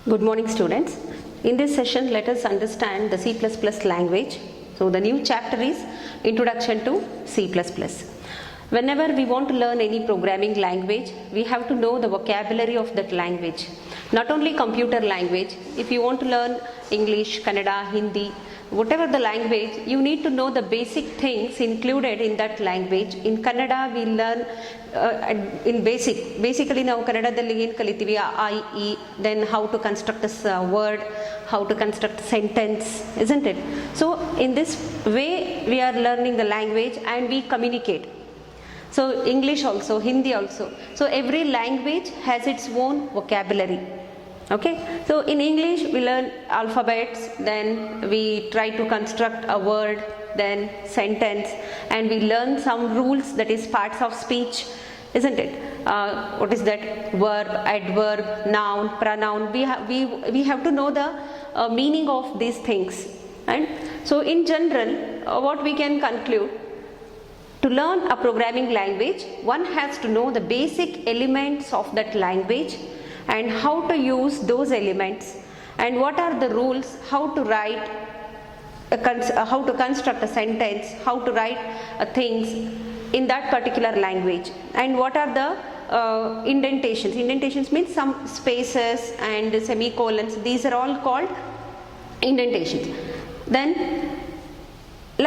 Good morning, students. In this session, let us understand the C++ language. So the new chapter is Introduction to C++. Whenever we want to learn any programming language, we have to know the vocabulary of that language. Not only computer language, if you want to learn English, Kannada, Hindi, whatever the language, you need to know the basic things included in that language. In Kannada, we learn in basically ನಾವು ಕನ್ನಡದಲ್ಲಿ ಏನು ಕಲಿತೀವಿ I, E, then how to construct a word, how to construct a sentence, isn't it? So in this way, we are learning the language and we communicate. So English also, Hindi also. So every language has its own vocabulary. Okay, so in English we learn alphabets, then we try to construct a word, then sentence, and we learn some rules, that is parts of speech, isn't it? What is that? Verb, adverb, noun, pronoun. We have to know the meaning of these things. And so in general, what we can conclude, to learn a programming language, one has to know the basic elements of that language and how to use those elements and what are the rules, how to write, how to construct a sentence, how to write things in that particular language, and what are the indentations. Indentations means some spaces and semicolons. These are all called indentations. Then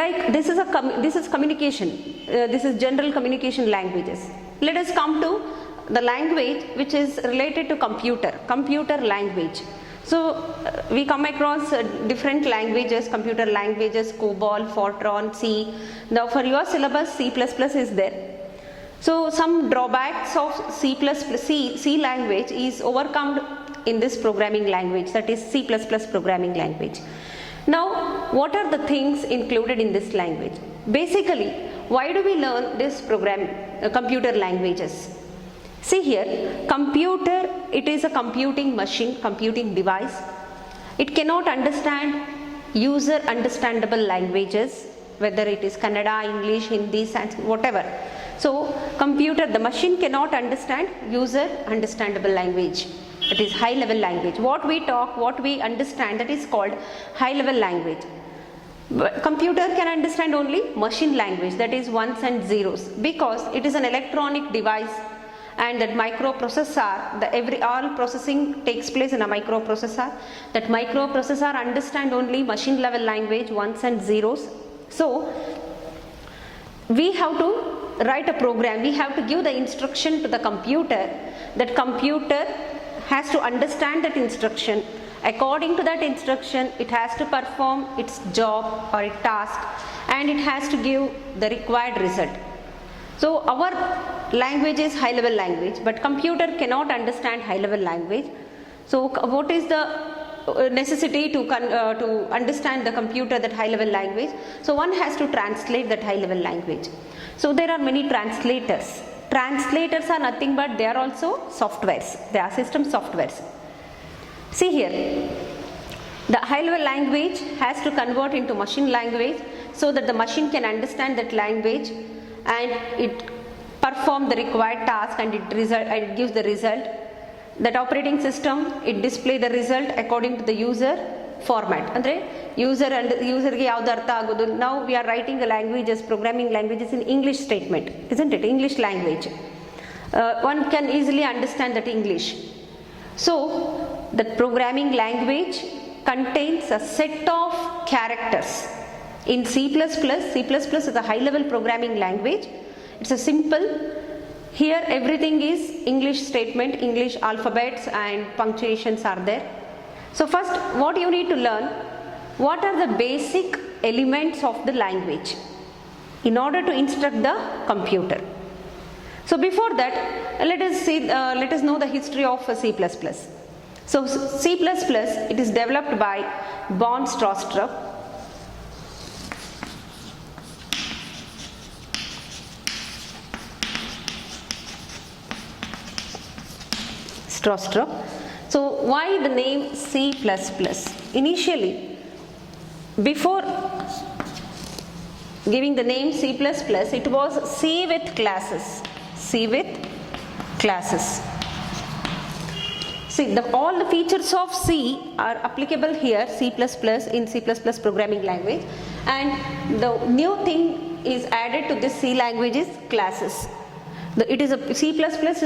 like this is communication, this is general communication languages. Let us come to the language which is related to computer language. So we come across different languages, computer languages, COBOL, Fortran, C. Now for your syllabus, C++ is there. So some drawbacks of C language is overcome in this programming language, that is C++ programming language. Now what are the things included in this language? Basically, why do we learn this computer languages? See here, computer, it is a computing machine, computing device. It cannot understand user understandable languages, whether it is Kannada, English, Hindi, Sanskrit, whatever. So computer, the machine cannot understand user understandable language. It is high level language. What we talk, what we understand, that is called high level language. But computer can understand only machine language, that is ones and zeros, because it is an electronic device. And that microprocessor, all processing takes place in a microprocessor. That microprocessor understand only machine level language, ones and zeros. So we have to write a program, we have to give the instruction to the computer. That computer has to understand that instruction. According to that instruction, it has to perform its job or a task, and it has to give the required result. So our language is high level language, but computer cannot understand high level language. So what is the necessity to understand the computer, that high level language? So one has to translate that high level language. So there are many translators. Translators are nothing but they are also softwares, they are system softwares. See here, the high level language has to convert into machine language so that the machine can understand that language and it perform the required task, and it gives the result. That operating system, it display the result according to the user format. Andre user ge yavdu artha agodu. Now we are writing the languages, programming languages in English statement, isn't it? English language. One can easily understand that English. So the programming language contains a set of characters. In C++, C++ is a high level programming language. It's a simple, here everything is English statement, English alphabets and punctuations are there. So first, what you need to learn, what are the basic elements of the language in order to instruct the computer. So before that, let us know the history of C++. So C++, it is developed by Von Stroustrup. So why the name C++? Initially, before giving the name C++, it was C with classes. C with classes. See, all the features of C are applicable here, C++ in C++ programming language, and the new thing is added to this C language is classes. C++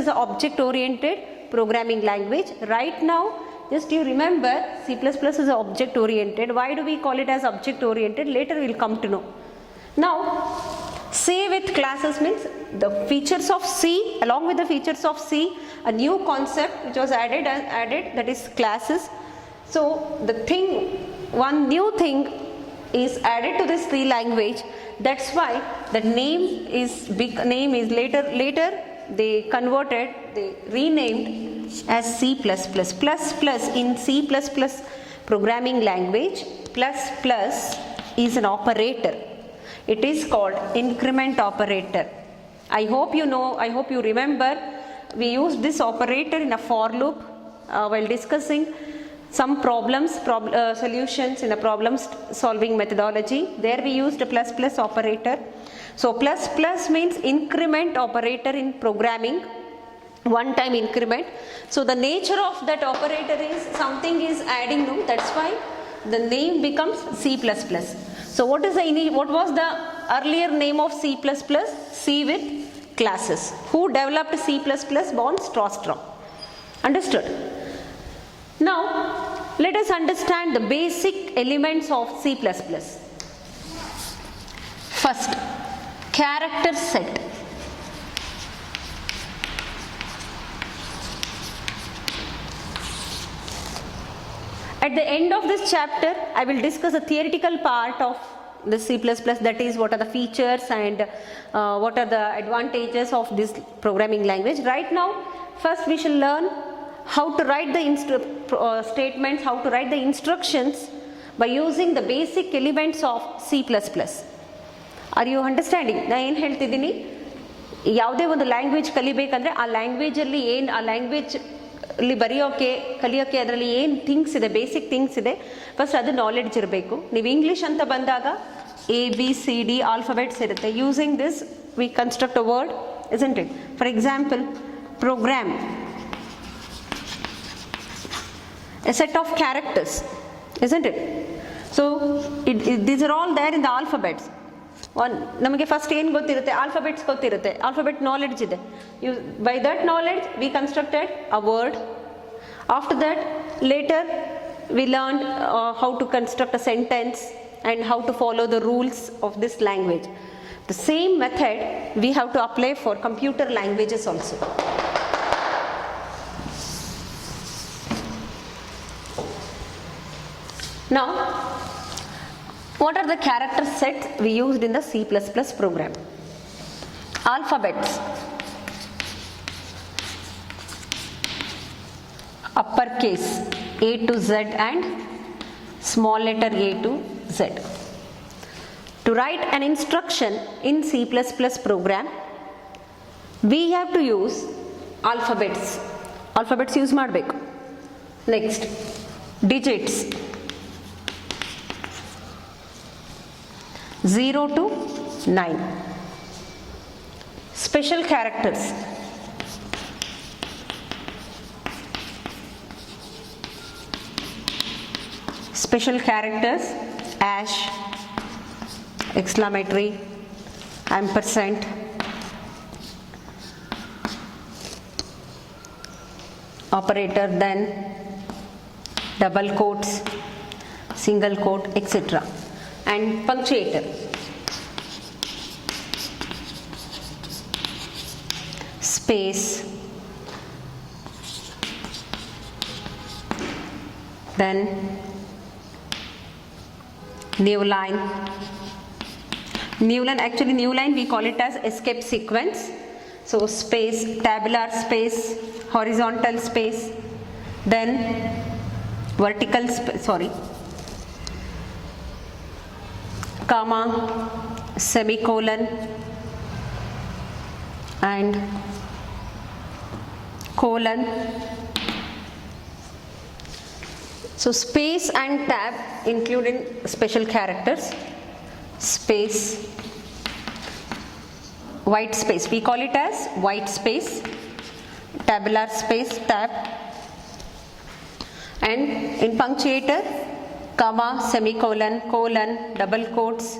is an object-oriented programming language. Right now, just you remember, C++ is an object-oriented. Why do we call it as object-oriented? Later we will come to know. Now, C with classes means the features of C, along with the features of C, a new concept which was added, that is classes. So the one new thing is added to this C language. That's why the name is later they renamed as C++. In C++ programming language, plus is an operator. It is called increment operator. I hope you know, I hope you remember, we used this operator in a for loop while discussing some solutions in a problem solving methodology. There we used a plus operator. So plus means increment operator in programming, one time increment. So the nature of that operator is something is adding new, that's why the name becomes C++. So what was the earlier name of C++? C with classes. Who developed C++? Von Stroustrup. Understood? Now let us understand the basic elements of C++. First, character set. At the end of this chapter, I will discuss a theoretical part of the C++, that is what are the features and what are the advantages of this programming language. Right now, first we shall learn how to write the statements, how to write the instructions by using the basic elements of C++. Are you understanding? ನಾನು ಏನು ಹೇಳ್ತಿದ್ದೀನಿ, ಯಾವುದೇ ಒಂದು language ಕಲಿಬೇಕಂದ್ರೆ ಆ ಲ್ಯಾಂಗ್ವೇಜಲ್ಲಿ ಏನು ಆ language ಅಲ್ಲಿ ಕಲಿಯೋಕ್ಕೆ ಅದರಲ್ಲಿ ಏನು ಥಿಂಗ್ಸ್ ಇದೆ, ಬೇಸಿಕ್ ಥಿಂಗ್ಸ್ ಇದೆ, ಫಸ್ಟ್ ಅದು ನಾಲೆಡ್ಜ್ ಇರಬೇಕು. ನೀವು ಇಂಗ್ಲೀಷ್ ಅಂತ ಬಂದಾಗ ABCD ಆಲ್ಫಾಬೆಟ್ಸ್ ಇರುತ್ತೆ. Using this we construct a word, isn't it? For example, program, a set of characters, isn't it? So these are all there in the alphabets. ನಮಗೆ first ಏನು ಗೊತ್ತಿರುತ್ತೆ? Alphabets ಗೊತ್ತಿರುತ್ತೆ, alphabet knowledge ಇದೆ. By that knowledge we constructed a word. After that later we learn how to construct a sentence and how to follow the rules of this language. The same method we have to apply for computer languages also. Now, what are the character sets we used in the C++ program? Alphabets, uppercase A to Z and small letter a to Z. To write an instruction in C++ program, we have to use alphabets. Alphabets use ಮಾಡಬೇಕು. Next, digits 0 to 9. Special characters, hash, exclamatory, ampersand, operator, then double quotes, single quote, etc. and punctuator. Space, then new line. Actually new line we call it as escape sequence. So space, tabular space, horizontal space, then vertical comma, semicolon and colon. So space and tab including special characters. Space, white space, we call it as white space, tabular space, tab, And in punctuator, comma, semicolon, colon, double quotes,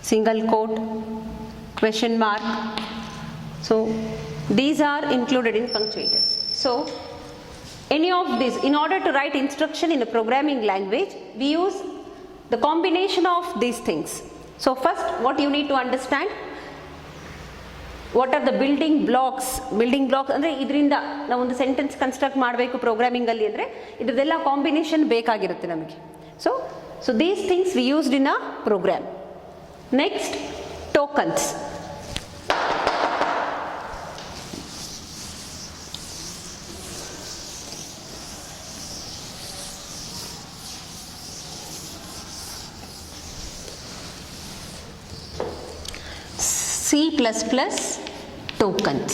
single quote, question mark. So these are included in punctuators. So any of these, in order to write instruction in a programming language, we use the combination of these things. So first, what you need to understand, what are the building blocks ಅಂದರೆ ಇದರಿಂದ ನಾವು ಒಂದು sentence construct ಮಾಡಬೇಕು ಪ್ರೋಗ್ರಾಮಿಂಗಲ್ಲಿ ಅಂದರೆ ಇದರದೆಲ್ಲ combination ಬೇಕಾಗಿರುತ್ತೆ ನಮಗೆ. So these things we used in a program. Next, tokens. C++ tokens.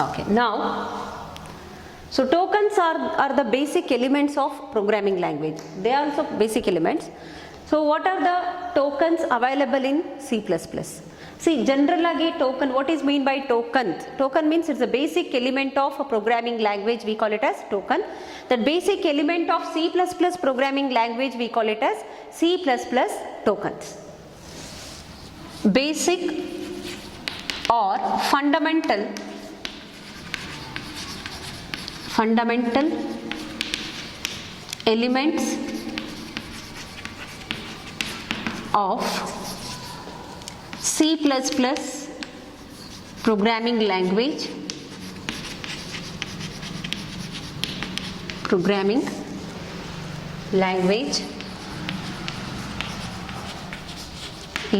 Okay, now, so tokens are the basic elements of programming language. They are also basic elements. So what are the tokens available in C++? See, generally token, what is mean by token? Token means it's a basic element of a programming language, we call it as token. That basic element of C++ programming language, we call it as C++ tokens. Basic or fundamental elements of C++ programming language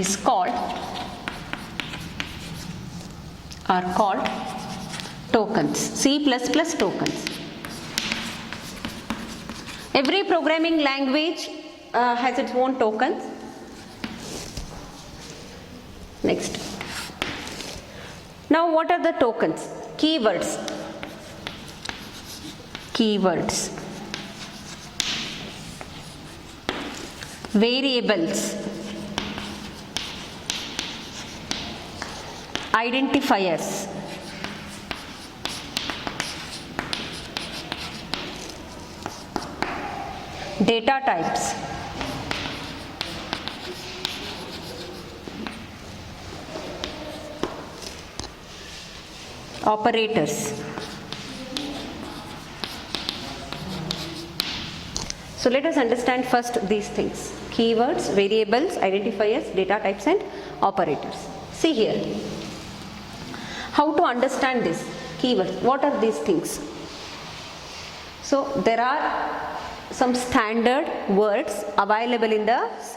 is called tokens. C++ tokens. Every programming language has its own tokens. Next, now what are the tokens? Keywords, variables, identifiers, data types, operators. So let us understand first these things: keywords, variables, identifiers, data types and operators. See here, how to understand this keywords. What are these things? So there are some standard words available in the C++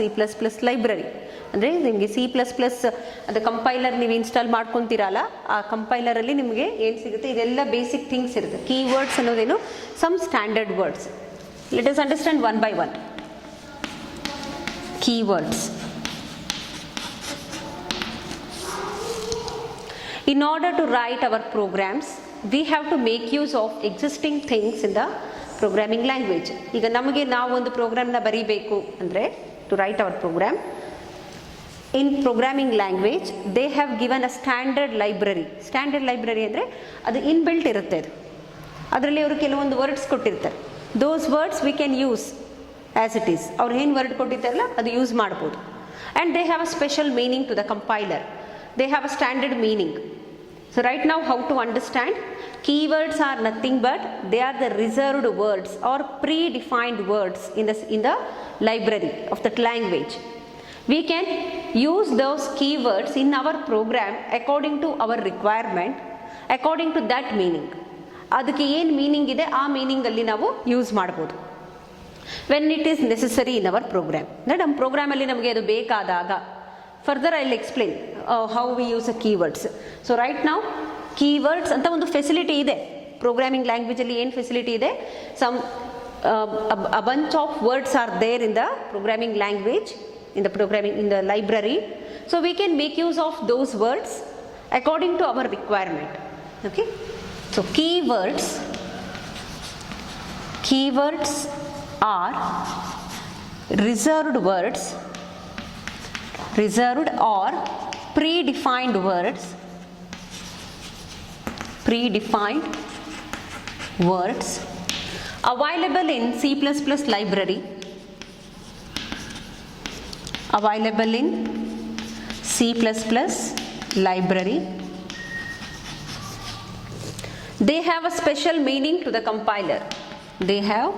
library. ಅಂದರೆ ನಿಮಗೆ C++ ಅದು compiler ನೀವು install ಮಾಡ್ಕೊತೀರಲ್ಲ, ಆ ಕಂಪೈಲರಲ್ಲಿ ನಿಮಗೆ ಏನು ಸಿಗುತ್ತೆ, ಇದೆಲ್ಲ basic things ಇರುತ್ತೆ. ಕೀವರ್ಡ್ಸ್ ಅನ್ನೋದೇನು, some standard words. Let us understand one by one. Keywords. In order to write our programs, we have to make use of existing things in the programming language. ಈಗ ನಮಗೆ ನಾವು ಒಂದು ಪ್ರೋಗ್ರಾಮ್ನ ಬರೀಬೇಕು ಅಂದರೆ, to write our program in programming language, they have given a standard library. Standard library ಅಂದರೆ ಅದು inbuilt ಇರುತ್ತೆ. ಅದರಲ್ಲಿ ಅವರು ಕೆಲವೊಂದು ವರ್ಡ್ಸ್ ಕೊಟ್ಟಿರ್ತಾರೆ. Those words we can use as it is. ಅವ್ರು ಏನು ವರ್ಡ್ ಕೊಟ್ಟಿರ್ತಾರಲ್ಲ ಅದು ಯೂಸ್ ಮಾಡ್ಬೋದು. And they have a special meaning to the compiler. They have a standard meaning. So right now, how to understand? Keywords are nothing but they are the reserved words or predefined words in the library of that language. We can use those keywords in our program according to our requirement, according to that meaning. ಅದಕ್ಕೆ ಏನು meaning ಇದೆ ಆ ಮೀನಿಂಗಲ್ಲಿ ನಾವು use ಮಾಡ್ಬೋದು. When it is necessary in our program, ಅಂದರೆ ನಮ್ಮ ಪ್ರೋಗ್ರಾಮಲ್ಲಿ ನಮಗೆ ಅದು ಬೇಕಾದಾಗ. Further I will explain how we use a keywords. So right ನಾವು ಕೀವರ್ಡ್ಸ್ ಅಂತ ಒಂದು ಫೆಸಿಲಿಟಿ ಇದೆ ಪ್ರೋಗ್ರಾಮಿಂಗ್ ಲ್ಯಾಂಗ್ವೇಜಲ್ಲಿ. ಏನು ಫೆಸಿಲಿಟಿ ಇದೆ? Some a bunch of words are there in the programming language, in the library. So we can make use of those words according to our requirement. Okay, so keywords are reserved or predefined words predefined words available in C++ library, available in C++ library. They have a special meaning to the compiler. They have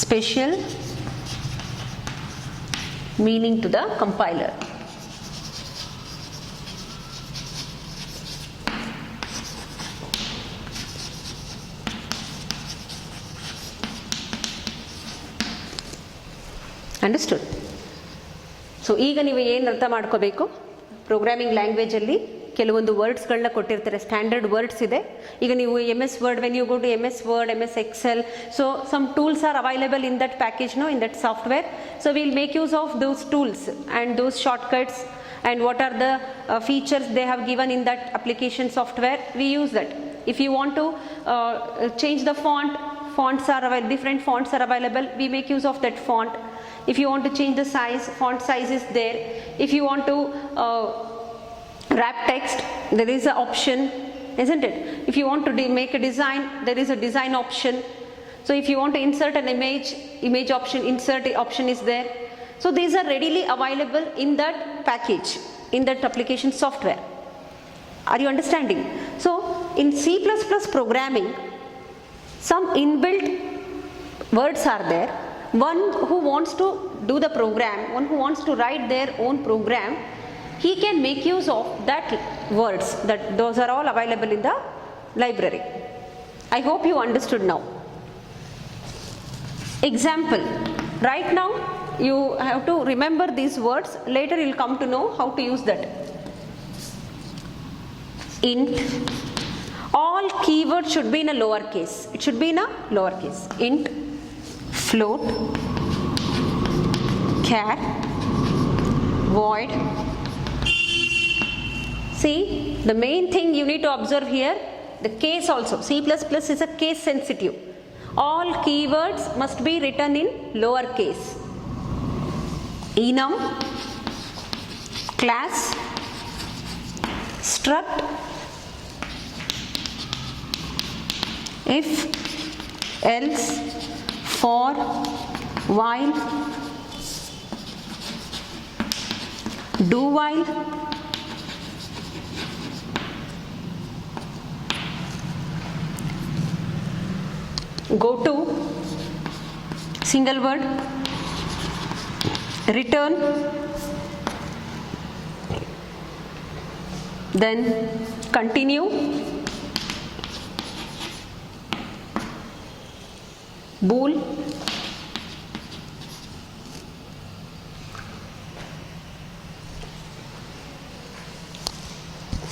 special meaning to the compiler. Understood. So ಈಗ ನೀವು ಏನು ಅರ್ಥ ಮಾಡ್ಕೋಬೇಕು, programming ಲ್ಯಾಂಗ್ವೇಜಲ್ಲಿ ಕೆಲವೊಂದು ವರ್ಡ್ಸ್ಗಳನ್ನ ಕೊಟ್ಟಿರ್ತಾರೆ, standard words ಇದೆ. ಈಗ ನೀವು MS Word, when you go to MS Word, MS Excel, so some tools are available in that package, no, in that software. So we'll make use of those tools and those shortcuts and what are the features they have given in that application software. We use that. If you want to change the fonts are available, different fonts are available, we make use of that font. If you want to change the size, font size is there. If you want to wrap text, there is an option, isn't it? If you want to make a design, there is a design option. So if you want to insert an image option, insert option is there. So these are readily available in that package, in that application software. Are you understanding? So in C++ programming, some inbuilt words are there. One who wants to do the program, one who wants to write their own program, he can make use of that words, that those are all available in the library. I hope you understood now. Example, right now you have to remember these words, later you will come to know how to use that. Int, all keywords should be in a lower case. It should be in a lower case. Int, float, char, void. See, the main thing you need to observe here, the case also. C++ is a case sensitive. All keywords must be written in lower case. Enum, class, struct, if, else, for, while, do while, go to, single word, return, then continue, bool,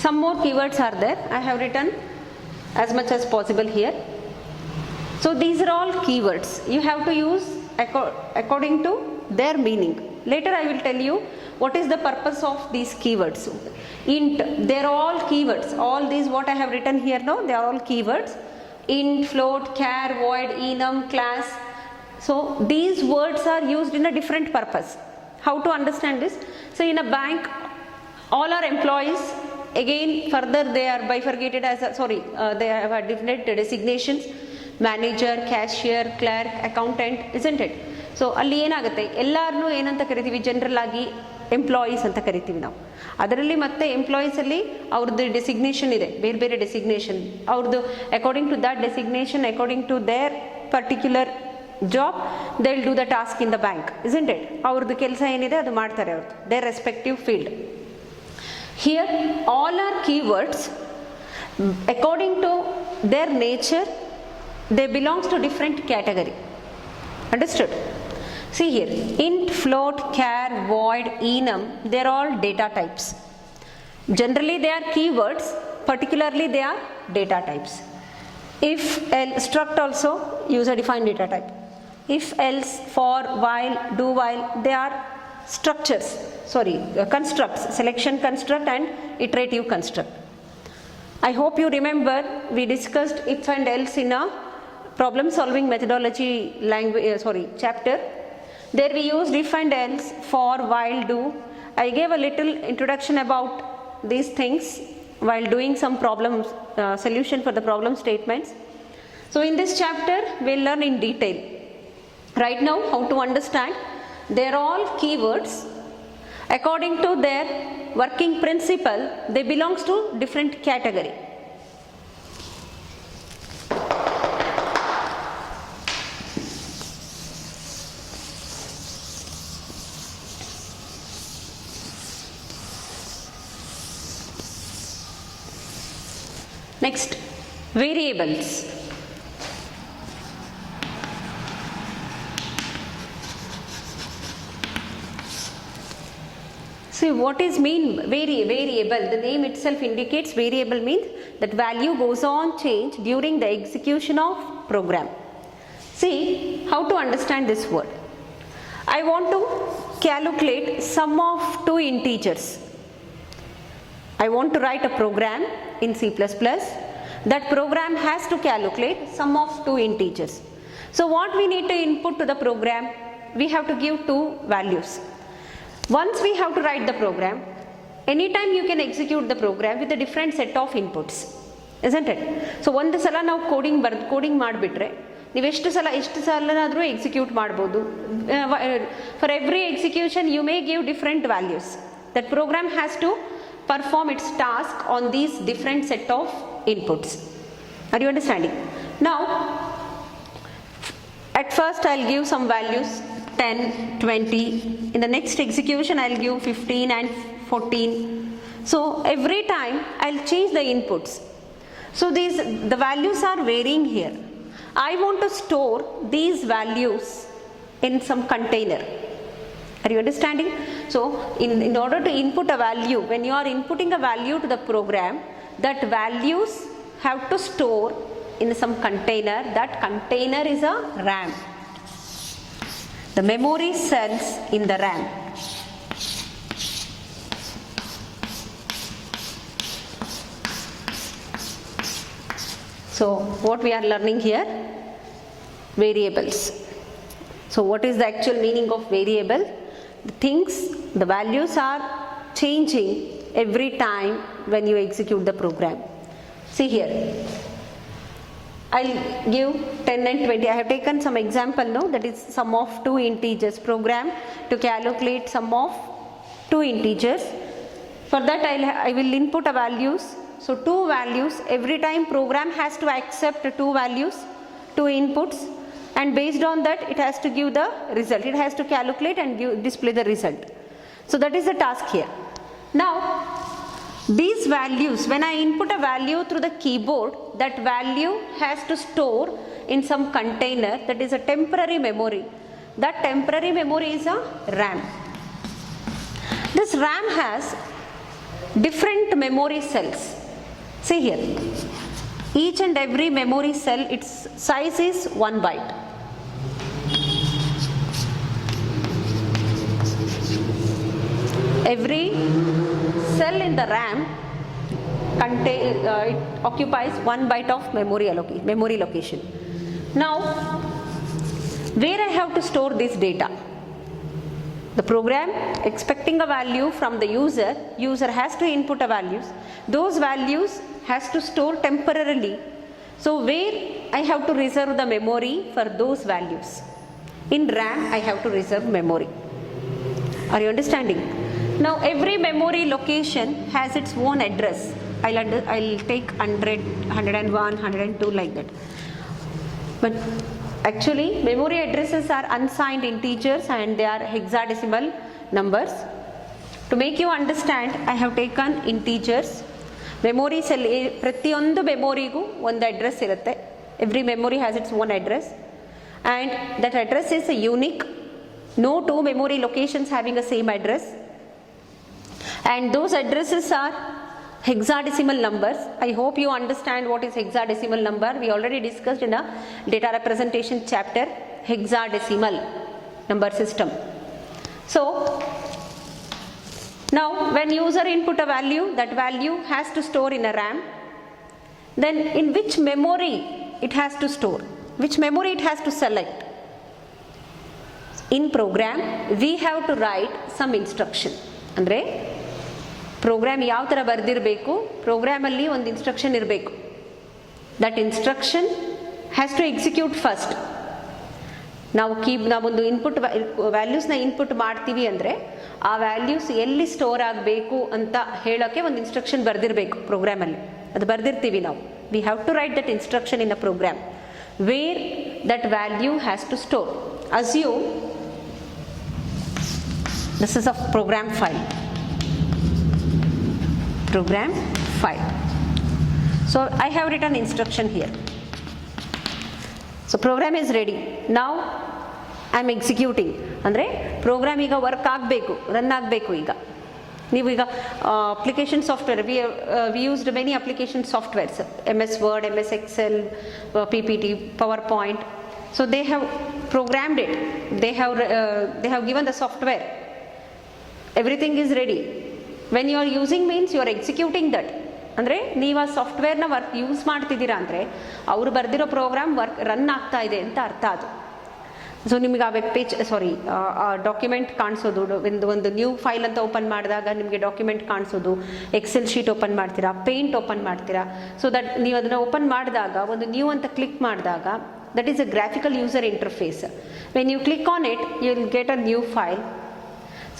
some more keywords are there. I have written as much as possible here. So these are all keywords. You have to use according to their meaning. Later I will tell you what is the purpose of these keywords. Int, they are all keywords. All these what I have written here now, they are all keywords. Int, float, char, void, enum, class. So these words are used in a different purpose. How to understand this? So in a bank, all are employees. Again further they are bifurcated as they have a different designations. Manager, cashier, clerk, accountant, isn't it? So ಅಲ್ಲಿ ಏನಾಗುತ್ತೆ, ಎಲ್ಲರನ್ನೂ ಏನಂತ ಕರಿತೀವಿ, general ಆಗಿ employees ಅಂತ ಕರಿತೀವಿ ನಾವು. ಅದರಲ್ಲಿ ಮತ್ತೆ ಎಂಪ್ಲಾಯೀಸಲ್ಲಿ ಅವ್ರದ್ದು ಡೆಸಿಗ್ನೇಷನ್ ಇದೆ, ಬೇರೆ ಬೇರೆ ಡೆಸಿಗ್ನೇಷನ್ ಅವ್ರದ್ದು. According to that designation, according to their particular job, they will do the task in the bank, isn't it? ಅವ್ರದ್ದು ಕೆಲಸ ಏನಿದೆ ಅದು ಮಾಡ್ತಾರೆ ಅವ್ರದ್ದು, their respective field. Here all are keywords according to their nature. They belongs to different category. Understood? See here, int, float, char, void, enum, they are all data types. Generally they are keywords, particularly they are data types. If, else, struct also user defined data type. If, else, for, while, do while, they are structures, constructs, selection construct and iterative construct. I hope you remember we discussed if and else in a problem solving methodology chapter. There we used if and else, for, while, do. I gave a little introduction about these things while doing some problem solution for the problem statements. So in this chapter we will learn in detail. Right now how to understand, they are all keywords. According to their working principle, they belongs to different category. Next, variables. See, what is mean variable? The name itself indicates variable means that value goes on change during the execution of program. See how to understand this word. I want to calculate sum of two integers. I want to write a program in C++. That program has to calculate sum of two integers. So what we need to input to the program? We have to give two values. Once we have to write the program, anytime you can execute the program with a different set of inputs, isn't it? So ಒಂದು ಸಲ ನಾವು coding ಮಾಡಿಬಿಟ್ರೆ ನೀವು ಎಷ್ಟು ಸಲ execute ಮಾಡಬಹುದು. For every execution you may give different values. That program has to perform its task on these different set of inputs. Are you understanding? Now at first I'll give some values 10, 20. In the next execution I'll give 15 and 14. So every time I'll change the inputs. So the values are varying here. I want to store these values in some container. Are you understanding? So in order to input a value, when you are inputting a value to the program, that values have to store in some container. That container is a RAM. The memory cells in the RAM. So what we are learning here? Variables. So what is the actual meaning of variable? The things, the values are changing every time when you execute the program. See here, I'll give 10 and 20. I have taken some example now, that is sum of two integers. Program to calculate sum of two integers. For that I will input a values. So two values, every time program has to accept two values, two inputs, and based on that it has to give the result. It has to calculate and display the result. So that is the task here. Now these values, when I input a value through the keyboard, that value has to store in some container, that is a temporary memory. That temporary memory is a RAM. This RAM has different memory cells. See here, each and every memory cell, its size is 1 byte. Every cell in the RAM it occupies 1 byte of memory location. Now where I have to store this data? The program expecting a value from the user has to input a values. Those values has to store temporarily. So where I have to reserve the memory for those values? In RAM I have to reserve memory. Are you understanding? Now every memory location has its own address. I'll take 100, 101, 102 like that. But actually memory addresses are unsigned integers and they are hexadecimal numbers. To make you understand, I have taken integers. Memory cell, ಪ್ರತಿಯೊಂದು ಮೆಮೊರಿಗೂ ಒಂದು address ಇರುತ್ತೆ. Every memory has its own address and that address is a unique. No two memory locations having the same address, and those addresses are hexadecimal numbers. I hope you understand what is hexadecimal number. We already discussed in a data representation chapter hexadecimal number system. So now when user input a value, that value has to store in a RAM. Then in which memory it has to store, which memory it has to select. In program we have to write some instruction. Andre program ಯಾವ ಥರ ಬರೆದಿರಬೇಕು, ಪ್ರೋಗ್ರಾಮಲ್ಲಿ ಒಂದು instruction ಇರಬೇಕು. That instruction has to execute first. ನಾವೊಂದು input ವ್ಯಾಲ್ಯೂಸ್ನ input ಮಾಡ್ತೀವಿ ಅಂದರೆ ಆ ವ್ಯಾಲ್ಯೂಸ್ ಎಲ್ಲಿ ಸ್ಟೋರ್ ಆಗಬೇಕು ಅಂತ ಹೇಳೋಕ್ಕೆ ಒಂದು ಇನ್ಸ್ಟ್ರಕ್ಷನ್ ಬರೆದಿರಬೇಕು ಪ್ರೋಗ್ರಾಮಲ್ಲಿ. ಅದು ಬರೆದಿರ್ತೀವಿ ನಾವು. We have to write that instruction in a program where that value has to store. Assume this is a program file. Program file. So I have written instruction here. So program is ready. Now I am executing. ಅಂದರೆ program ಈಗ work ಆಗಬೇಕು, run ಆಗಬೇಕು. ಈಗ ನೀವು ಈಗ application software, V used many application softwares, MS Word, MS Excel, PPT, PowerPoint. So they have programmed it. They have given the software. Everything is ready. When you are using means you are executing that. ಅಂದರೆ ನೀವು ಆ ಸಾಫ್ಟ್ವೇರ್ನ use ಮಾಡ್ತಿದ್ದೀರಾ ಅಂದರೆ ಅವರು ಬರೆದಿರೋ program run ಆಗ್ತಾ ಇದೆ ಅಂತ ಅರ್ಥ ಅದು. ಸೊ ನಿಮಗೆ ಆ ವೆಬ್ ಪೇಜ್ ಆ ಡಾಕ್ಯುಮೆಂಟ್ ಕಾಣಿಸೋದು, ಒಂದು ನ್ಯೂ ಫೈಲ್ ಅಂತ ಓಪನ್ ಮಾಡಿದಾಗ ನಿಮಗೆ ಡಾಕ್ಯುಮೆಂಟ್ ಕಾಣಿಸೋದು, ಎಕ್ಸೆಲ್ ಶೀಟ್ ಓಪನ್ ಮಾಡ್ತೀರಾ, ಪೇಂಟ್ ಓಪನ್ ಮಾಡ್ತೀರಾ. ಸೊ ದಟ್ ನೀವು ಅದನ್ನು ಓಪನ್ ಮಾಡಿದಾಗ ಒಂದು ನ್ಯೂ ಅಂತ ಕ್ಲಿಕ್ ಮಾಡಿದಾಗ that is a graphical user interface. When you click on it you will get a new file.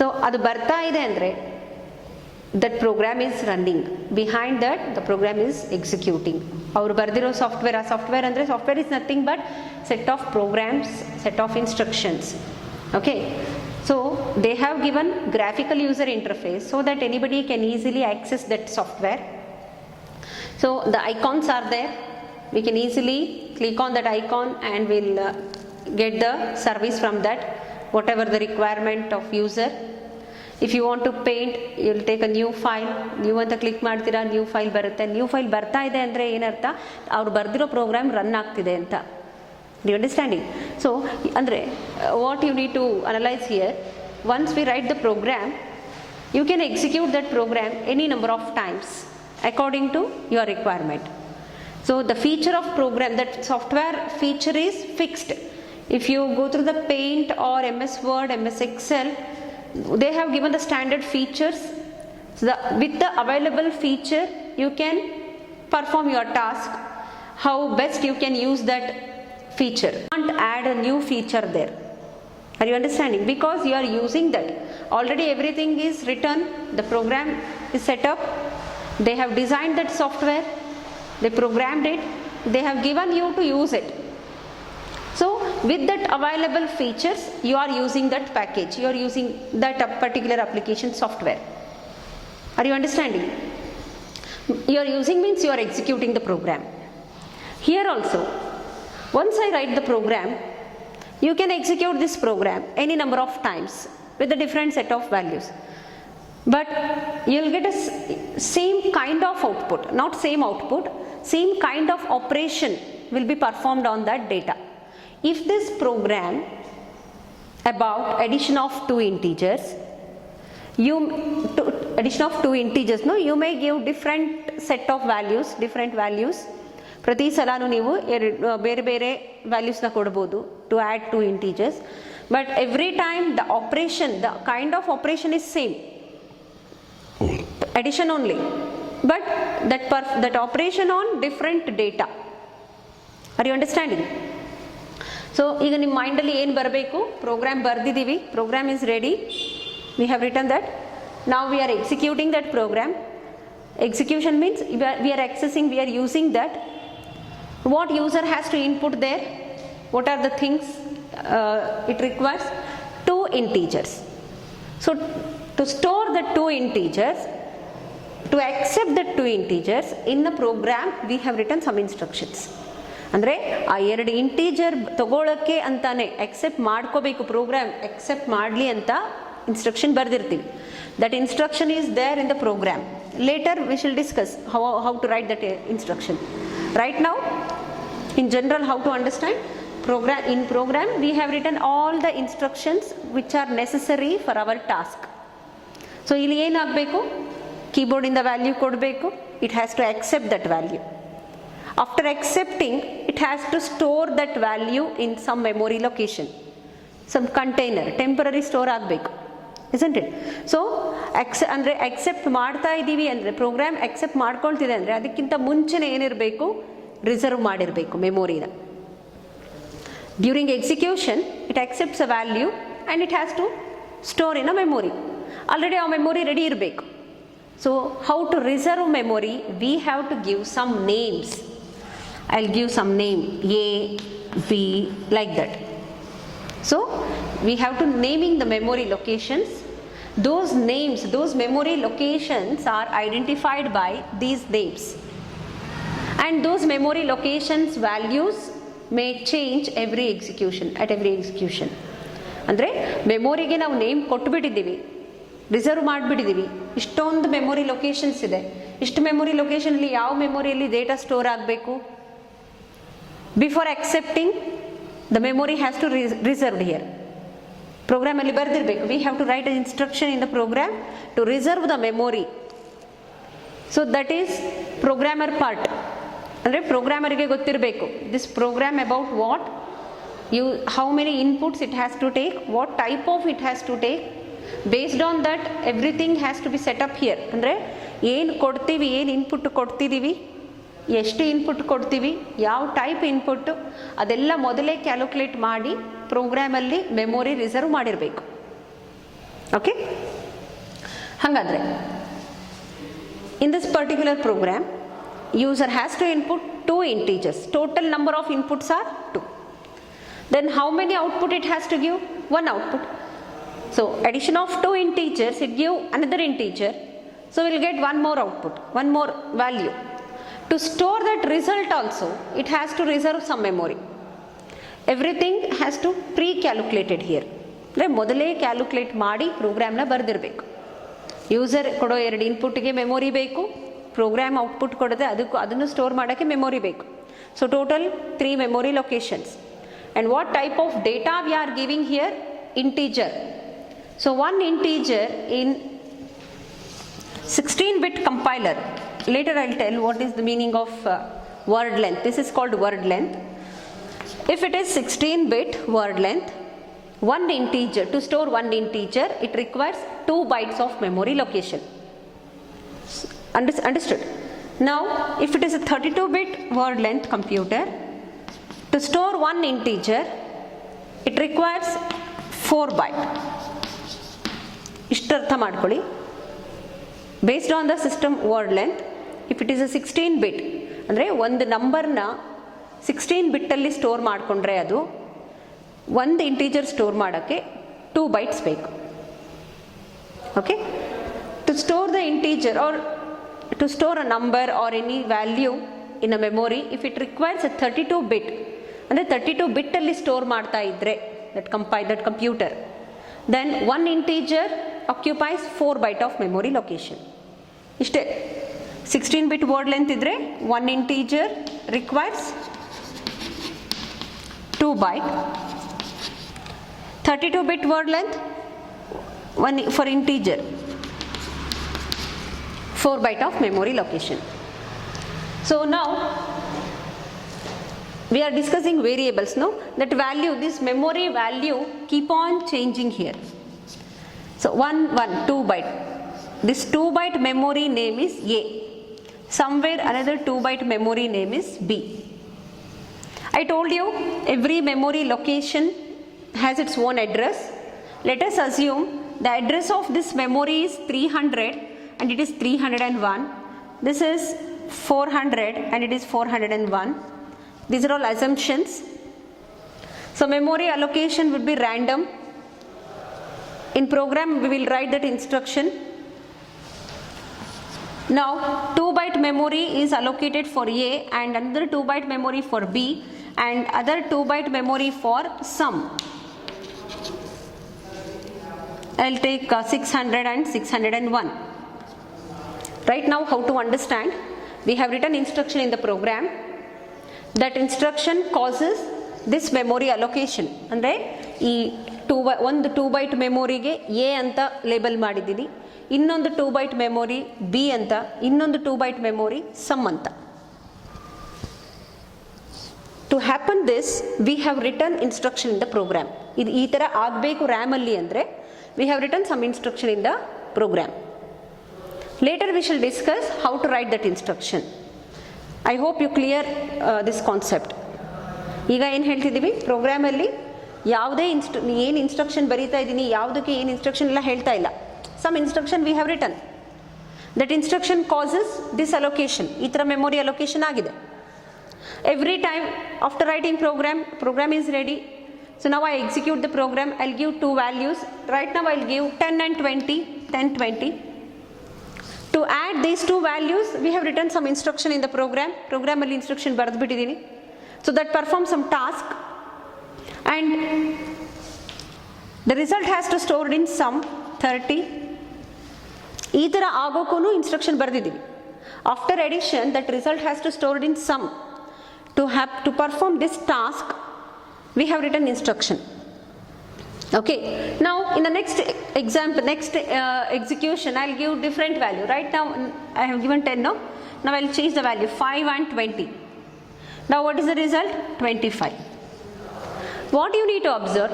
So ಅದು ಬರ್ತಾ ಇದೆ ಅಂದರೆ that program is running. Behind that the program is executing. ಅವರು ಬರೆದಿರೋ ಸಾಫ್ಟ್ವೇರ್, ಆ software ಅಂದರೆ software is nothing but set of programs, set of instructions. Okay, so they have given graphical user interface so that anybody can easily access that software. So the icons are there. We can easily click on that icon and we'll get the service from that, whatever the requirement of user. If you want to paint, you will take a new file. New ಅಂತ click ಮಾಡ್ತೀರಾ, new file ಬರುತ್ತೆ. New file ಬರ್ತಾ ಇದೆ ಅಂದರೆ ಏನರ್ಥ, ಅವ್ರು ಬರೆದಿರೋ program run ಆಗ್ತಿದೆ ಅಂತ. The understanding? ಸೊ ಅಂದರೆ what you need to analyse here, once we write the program, you can execute that program any number of times according to your requirement. So the feature of program, that software feature is fixed. If you go through the Paint or MS Word, MS Excel, they have given the standard features. So with the available feature you can perform your task. How best you can use that feature. You can't add a new feature there. Are you understanding? Because you are using that. Already everything is written, the program is set up, they have designed that software, they programmed it, they have given you to use it. So with that available features you are using that package, you are using that particular application software. Are you understanding? You are using means you are executing the program. Here also, once I write the program, you can execute this program any number of times with a different set of values, but you will get a same kind of output, not same output, same kind of operation will be performed on that data. If this program about addition of two integers, you may give different set of values, different values. ಪ್ರತಿ ಸಲಾನು ನೀವು ಬೇರೆ ಬೇರೆ ವ್ಯಾಲ್ಯೂಸ್ನ ಕೊಡ್ಬೋದು to add two integers, but every time the operation, the kind of operation is same, addition only, but that operation on different data. Are you understanding? So ಈಗ ನಿಮ್ಮ ಮೈಂಡಲ್ಲಿ ಏನು ಬರಬೇಕು, ಪ್ರೋಗ್ರಾಮ್ ಬರೆದಿದ್ದೀವಿ, program is ready, we have written that, ನಾವು we are executing that program. Execution means we are accessing, we are using that. What user has to input there? What are the things it requires? Two integers. So to store the two integers, to accept the two integers in the program we have written some instructions. ಅಂದರೆ ಆ ಎರಡು integer ತಗೊಳ್ಳೋಕ್ಕೆ ಅಂತಾನೆ accept ಮಾಡ್ಕೋಬೇಕು, program accept ಮಾಡಲಿ ಅಂತ instruction ಬರೆದಿರ್ತೀವಿ. That instruction is there in the program. Later we shall discuss how to write that instruction. Right now in general how to understand program. In program we have written all the instructions which are necessary for our task. So ಇಲ್ಲಿ ಏನಾಗಬೇಕು, keyboard ಇಂದ value ಕೊಡಬೇಕು, it has to accept that value. After accepting, it has to store that value in some memory location, some container, temporary store ಆಗಬೇಕು. isn't it? So ಅಂದರೆ accept ಮಾಡ್ತಾ ಇದ್ದೀವಿ ಅಂದರೆ program accept ಮಾಡ್ಕೊಳ್ತಿದೆ ಅಂದರೆ ಅದಕ್ಕಿಂತ ಮುಂಚೆನೇ ಏನಿರಬೇಕು, ರಿಸರ್ವ್ ಮಾಡಿರಬೇಕು ಮೆಮೊರಿನ. During execution it accepts a value and it has to store in a memory. Already ಆ ಮೆಮೊರಿ ರೆಡಿ ಇರಬೇಕು. So how to reserve memory, we have to give some names. I'll give some name A, B, like that. So we have to naming the memory locations. Those names, those memory locations are identified by these names, and those memory locations values may change every execution, at every execution. ಅಂದರೆ ಮೆಮೊರಿಗೆ ನಾವು name ಕೊಟ್ಬಿಟ್ಟಿದ್ದೀವಿ, reserve ಮಾಡಿಬಿಟ್ಟಿದ್ದೀವಿ, ಇಷ್ಟೊಂದು memory locations ಇದೆ. ಇಷ್ಟು memory ಲೊಕೇಶನಲ್ಲಿ ಯಾವ ಮೆಮೊರಿಯಲ್ಲಿ data store ಆಗಬೇಕು, before accepting the memory has to reserved here. ಪ್ರೋಗ್ರಾಮಲ್ಲಿ ಬರೆದಿರಬೇಕು, we have to write an instruction in the program to reserve the memory. So that is programmer part. ಅಂದರೆ ಪ್ರೋಗ್ರಾಮರ್ಗೆ ಗೊತ್ತಿರಬೇಕು this program about what you, how many inputs it has to take, what type of it has to take. Based on that everything has to be set up here. ಅಂದರೆ ಏನು ಕೊಡ್ತೀವಿ, ಏನು input ಕೊಡ್ತಿದ್ದೀವಿ, ಎಷ್ಟು input ಕೊಡ್ತೀವಿ, ಯಾವ type input, ಅದೆಲ್ಲ ಮೊದಲೇ calculate ಮಾಡಿ ಪ್ರೋಗ್ರಾಮಲ್ಲಿ ಮೆಮೊರಿ ರಿಸರ್ವ್ ಮಾಡಿರಬೇಕು. ಓಕೆ, ಹಾಗಾದರೆ in this particular program user has to input 2 integers. Total number of inputs are 2. Then how many output it has to give? 1 output. So addition of 2 integers, it give another integer. So we'll get one more output, one more value. To store that result also, it has to reserve some memory. Everything has to pre-calculated here. ಅಂದರೆ ಮೊದಲೇ calculate ಮಾಡಿ ಪ್ರೋಗ್ರಾಮ್ನ ಬರೆದಿರಬೇಕು. User ಕೊಡೋ 2 ಇನ್ಪುಟ್ಗೆ memory ಬೇಕು, program output ಕೊಡದೆ ಅದನ್ನು store ಮಾಡೋಕ್ಕೆ memory ಬೇಕು. So total 3 memory locations. And what type of data we are giving here? Integer. So 1 integer in 16-bit compiler. Later I'll tell what is the meaning of word length. This is called word length. If it is 16-bit word length, 1 integer, to store 1 integer, it requires 2 bytes of memory location. Understood? Now, if it is a 32-bit word length computer, to store 1 integer, it requires 4 bytes. ಇಷ್ಟು ಅರ್ಥ ಮಾಡ್ಕೊಳ್ಳಿ. Based on the system word length, if it is a 16-bit ಅಂದರೆ ಒಂದು ನಂಬರ್ನ 16 ಬಿಟ್ಟಲ್ಲಿ store ಮಾಡಿಕೊಂಡ್ರೆ ಅದು ಒಂದು integer store ಮಾಡೋಕ್ಕೆ 2 bytes ಬೇಕು. Okay, to store the integer or to store a number or any value in a memory, if it requires a 32-bit ಅಂದರೆ 32 ಬಿಟ್ಟಲ್ಲಿ ಸ್ಟೋರ್ ಮಾಡ್ತಾ ಇದ್ದರೆ that computer, then 1 integer occupies 4 bytes of memory location. ಇಷ್ಟೇ. 16-bit word length ಇದ್ದರೆ 1 integer requires 2 bytes. 32-bit word length, 1 for integer, 4 bytes of memory location. So now we are discussing variables. No, that value, this memory value keep on changing here. So 2 byte. This 2 byte memory name is A. Somewhere another 2 byte memory name is B. I told you every memory location has its own address. Let us assume the address of this memory is 300 and it is 301. This is 400 and it is 401. These are all assumptions. So memory allocation would be random. In program we will write that instruction. Now 2 byte memory is allocated for A and another 2 byte memory for B and other 2 byte memory for sum. I'll take 600 and 601. Right now, how to understand? We have written instruction in the program. That instruction causes this memory allocation. ಅಂದರೆ ಈ ಒಂದು 2 byte ಮೆಮೊರಿಗೆ A ಅಂತ label ಮಾಡಿದ್ದೀನಿ, ಇನ್ನೊಂದು 2 byte memory B ಅಂತ, ಇನ್ನೊಂದು 2 byte memory some ಅಂತ. To happen this we have return instruction in the program. ಇದು ಈ ಥರ ಆಗಬೇಕು ರ್ಯಾಮಲ್ಲಿ ಅಂದರೆ we have written some instruction in the program. Later we shall discuss how to write that instruction. I hope you clear this concept. ಈಗ ಏನು ಹೇಳ್ತಿದ್ದೀವಿ, ಪ್ರೋಗ್ರಾಮಲ್ಲಿ ಯಾವುದೇ ಏನು instruction ಬರೀತಾ ಇದ್ದೀನಿ, ಯಾವುದಕ್ಕೆ ಏನು ಇನ್ಸ್ಟ್ರಕ್ಷನ್ ಎಲ್ಲ ಹೇಳ್ತಾ ಇಲ್ಲ. Some instruction we have written, that instruction causes this allocation, ಈ ಥರ ಮೆಮೊರಿ ಅಲೋಕೇಶನ್ ಆಗಿದೆ. Every time after writing program is ready. So now I execute the program. I'll give two values. Right now I'll give 10 and 20, 10, 20. To add these two values, we have written some instruction in the program. Program alli instruction ಬರೆದ್ಬಿಟ್ಟಿದ್ದೀನಿ. So that performs some task and the result has to stored in sum 30. ಈ ಥರ ಆಗೋಕ್ಕೂ instruction ಬರೆದಿದ್ದೀವಿ. After addition, that result has to stored in sum. To perform this task, we have written instruction. Okay, now in the next example, execution, I'll give different value. Right now I have given 10. Now I'll change the value 5 and 20. Now what is the result? 25. What you need to observe,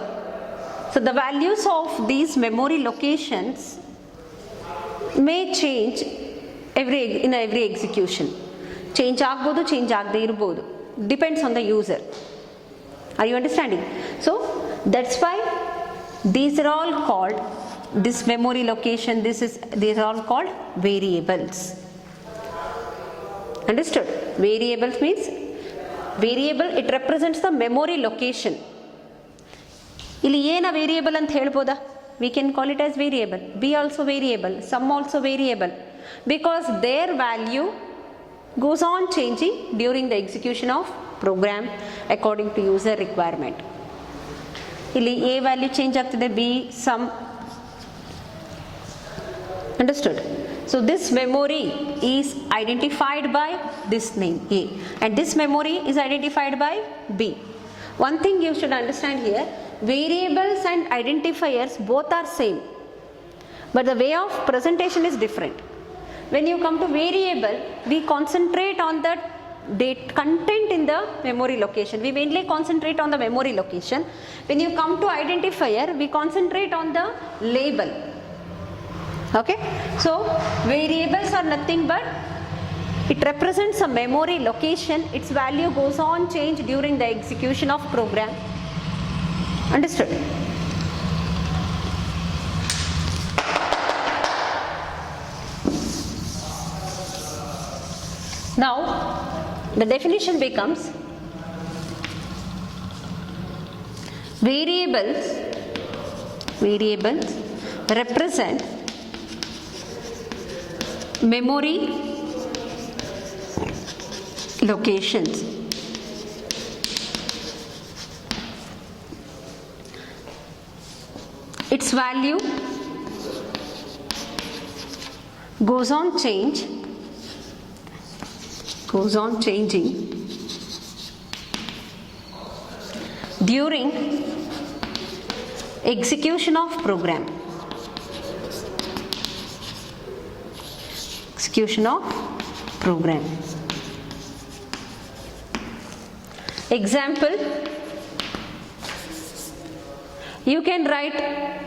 so the values of these memory locations may change in every execution. Change ಆಗ್ಬೋದು, change ಆಗದೆ ಇರ್ಬೋದು, depends on the user. Are you understanding? So that's why these are all called, this memory location, these are all called variables. Understood? Variables means, variable, it represents the memory location. ಇಲ್ಲಿ ಏನ variable ಅಂತ ಹೇಳ್ಬೋದಾ? We can call it as variable. B also variable, sum also variable, because their value goes on changing during the execution of program according to user requirement. ಇಲ್ಲಿ A value change ಆಗ್ತಿದೆ, B sum. Understood? So this memory is identified by this name A, and this memory is identified by B. One thing you should understand here, variables and identifiers both are same, but the way of presentation is different. When you come to variable, we concentrate on the content in the memory location. We mainly concentrate on the memory location. When you come to identifier, we concentrate on the label. Okay, so variables are nothing but it represents a memory location. Its value goes on change during the execution of program. Understood? Now the definition becomes, variables represent memory locations. Its value goes on changing during execution of program. Example, you can write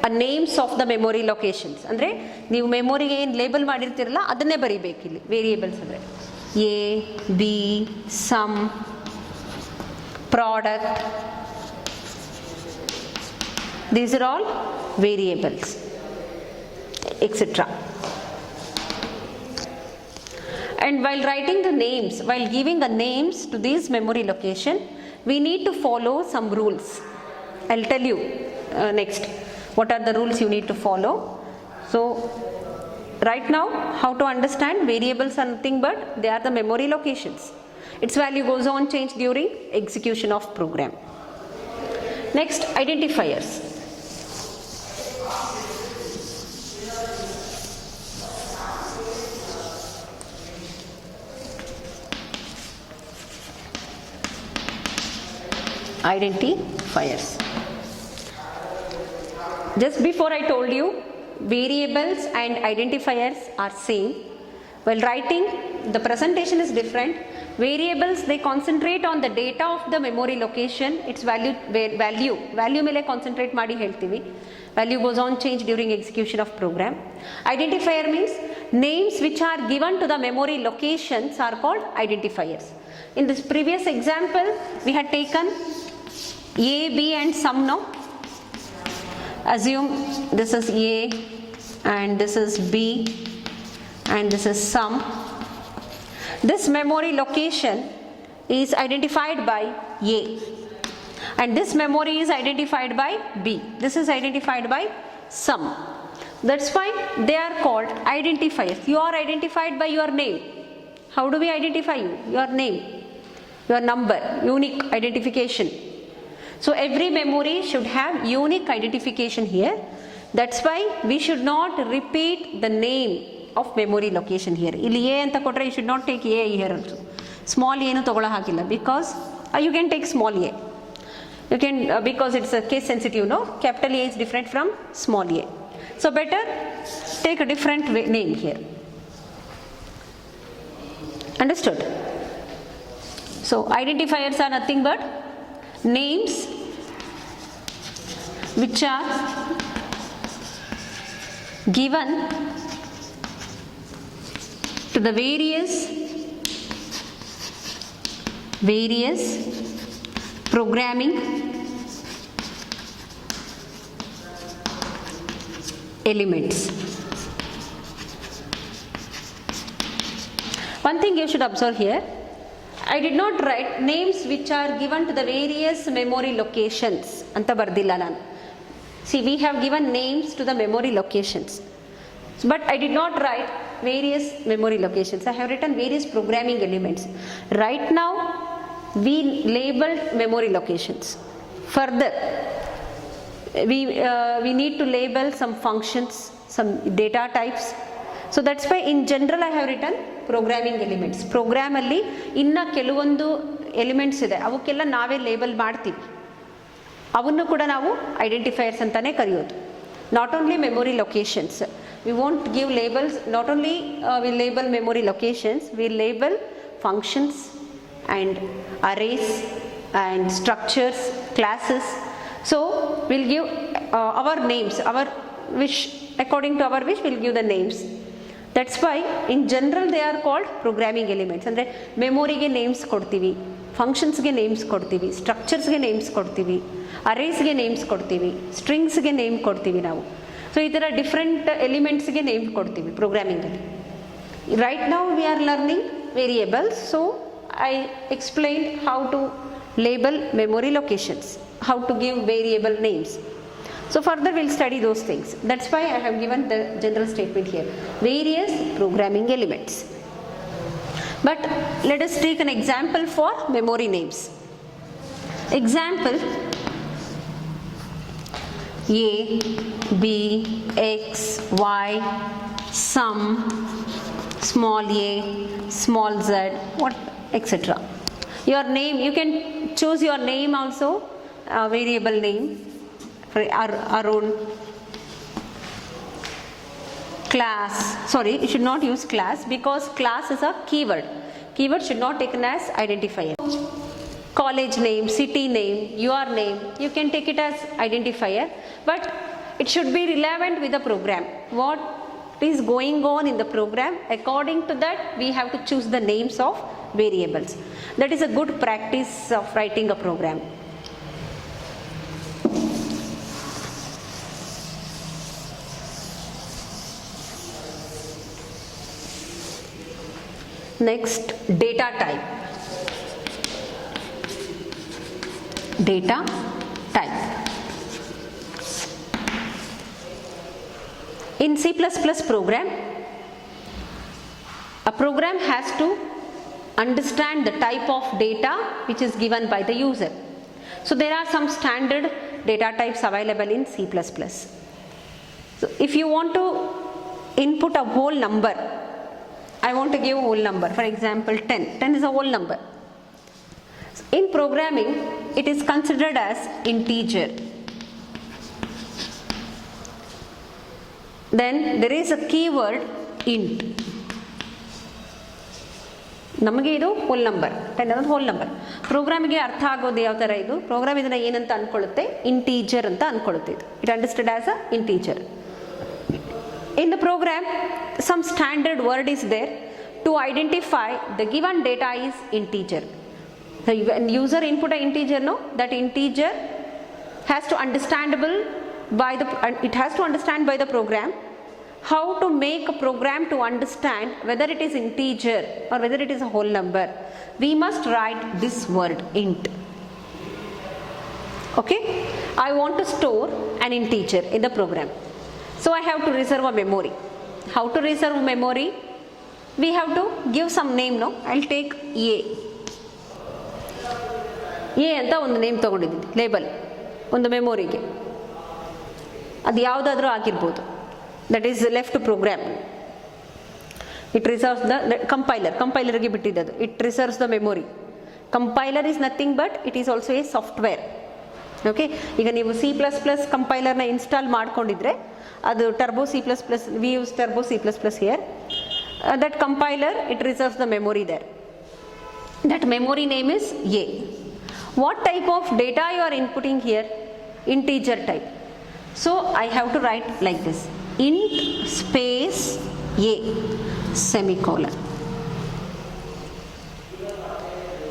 a names of the memory locations. ಅಂದ್ರೆ ನೀವು ಮೆಮೊರಿಗೆ ಏನು label ಮಾಡಿರ್ತೀರಲ್ಲ ಅದನ್ನೇ ಬರೀಬೇಕು ಇಲ್ಲಿ variables ಅಂದರೆ. A, B, sum, product, these are all variables, etc. And while writing the names, while giving the names to these memory location, we need to follow some rules. I'll tell you next what are the rules you need to follow. So right now, how to understand, variables are nothing but they are the memory locations. Its value goes on change during execution of program. Next, identifiers. Identifiers. Just before I told you, variables and identifiers are same. While writing, the presentation is different. Variables, they concentrate on the data of the memory location, its value ಮೇಲೆ concentrate ಮಾಡಿ ಹೇಳ್ತೀವಿ. Value goes on change during execution of program. Identifier means names which are given to the memory locations are called identifiers. In this previous example, we had taken A, B and sum. No? Assume this is A and this is B and this is sum. This memory location is identified by A and this memory is identified by B. This is identified by sum. That's why they are called identifiers. You are identified by your name. How do we identify you? Your name, your number, unique identification. So every memory should have unique identification here. That's why we should not repeat the name of memory location here. Illi A anta kodre you should not take A here also. Small a nu tagola hakilla because you can take small a. You can because it's a case sensitive, no? Capital A is different from small a. So better take a different name here. Understood? So identifiers are nothing but names which are given to the various programming elements. One thing you should observe here, I did not write names which are given to the various memory locations. Anta bardilla nanu. See, we have given names to the memory locations, but I did not write various memory locations. I have written various programming elements. Right now we labeled memory locations. Further, we need to label some functions, some data types. So that's why in general I have written programming elements. Program alli inna ಕೆಲವೊಂದು elements ಇದೆ, ಅವಕ್ಕೆಲ್ಲ ನಾವೇ label ಮಾಡ್ತೀವಿ. ಅವನ್ನು ಕೂಡ ನಾವು identifiers ಅಂತಾನೆ ಕರೆಯೋದು. Not only memory locations, we won't give labels. Not only we label memory locations, we label functions and arrays and structures, classes. So we'll give our names, our wish, according to our wish we'll give the names. That's why in general they are called programming elements. Andre memory ge names kodtivi, functions ge names kodtivi, structures ge names kodtivi, arrays ge names kodtivi, strings ge name kodtivi ನಾವು. So ಇದರ different elements ge name kodtivi programming ಅಲ್ಲಿ. Right now we are learning variables, so I explained how to label memory locations, how to give variable names. So further we'll study those things. That's why I have given the general statement here. Various programming elements. But let us take an example for memory names. Example: A, B, X, Y, sum, small a, small z, what, etc. Your name, you can choose your name also, variable name. For Arun, class, sorry, you should not use class because class is a keyword. Keyword should not taken as identifier. College name, city name, your name, you can take it as identifier, but it should be relevant with the program. What is going on in the program, according to that we have to choose the names of variables. That is a good practice of writing a program. Next, data type. Data type. In C++ program, a program has to understand the type of data which is given by the user. So there are some standard data types available in C++. So if you want to input a whole number, I want to give a whole number, for example 10. 10 is a whole number. In programming, it is considered as integer. Then there is a keyword int. ನಮಗೆ ಇದು whole number 10 ಅನ್ನೋದು whole number. ಪ್ರೋಗ್ರಾಮಿಗೆ ಅರ್ಥ ಆಗೋದು ಯಾವ ಥರ ಇದು, program ಇದನ್ನು ಏನಂತ ಅಂದ್ಕೊಳ್ಳುತ್ತೆ, ಇಂಟೀಜರ್ ಅಂತ ಅಂದ್ಕೊಳ್ಳುತ್ತೆ. ಇದು it understood as a integer. In the program, some standard word is there to identify the given data is integer. So when user input an integer, no, that integer has to understandable by the, it has to understand by the program how to make a program to understand whether it is integer or whether it is a whole number. We must write this word int. Okay, I want to store an integer in the program. So I have to reserve a memory. How to reserve memory? We have to give some name, no? I'll take A. A ಅಂತ ಒಂದು name ತೊಗೊಂಡಿದ್ದೀನಿ, label ಒಂದು ಮೆಮೊರಿಗೆ. ಅದು ಯಾವುದಾದ್ರೂ ಆಗಿರ್ಬೋದು. That is left program. It reserves the ಕಂಪೈಲರ್ಗೆ ಬಿಟ್ಟಿದ್ದದು. It reserves the memory. Compiler is nothing but it is also a software. Okay, ಈಗ ನೀವು C++ ಕಂಪೈಲರ್ನ ಇನ್ಸ್ಟಾಲ್ ಮಾಡ್ಕೊಂಡಿದ್ರೆ ಅದು turbo C++, we use turbo C++ here. That compiler, it reserves the memory there. That memory name is A. What type of data you are inputting here? Integer type. So I have to write like this, int space A semicolon.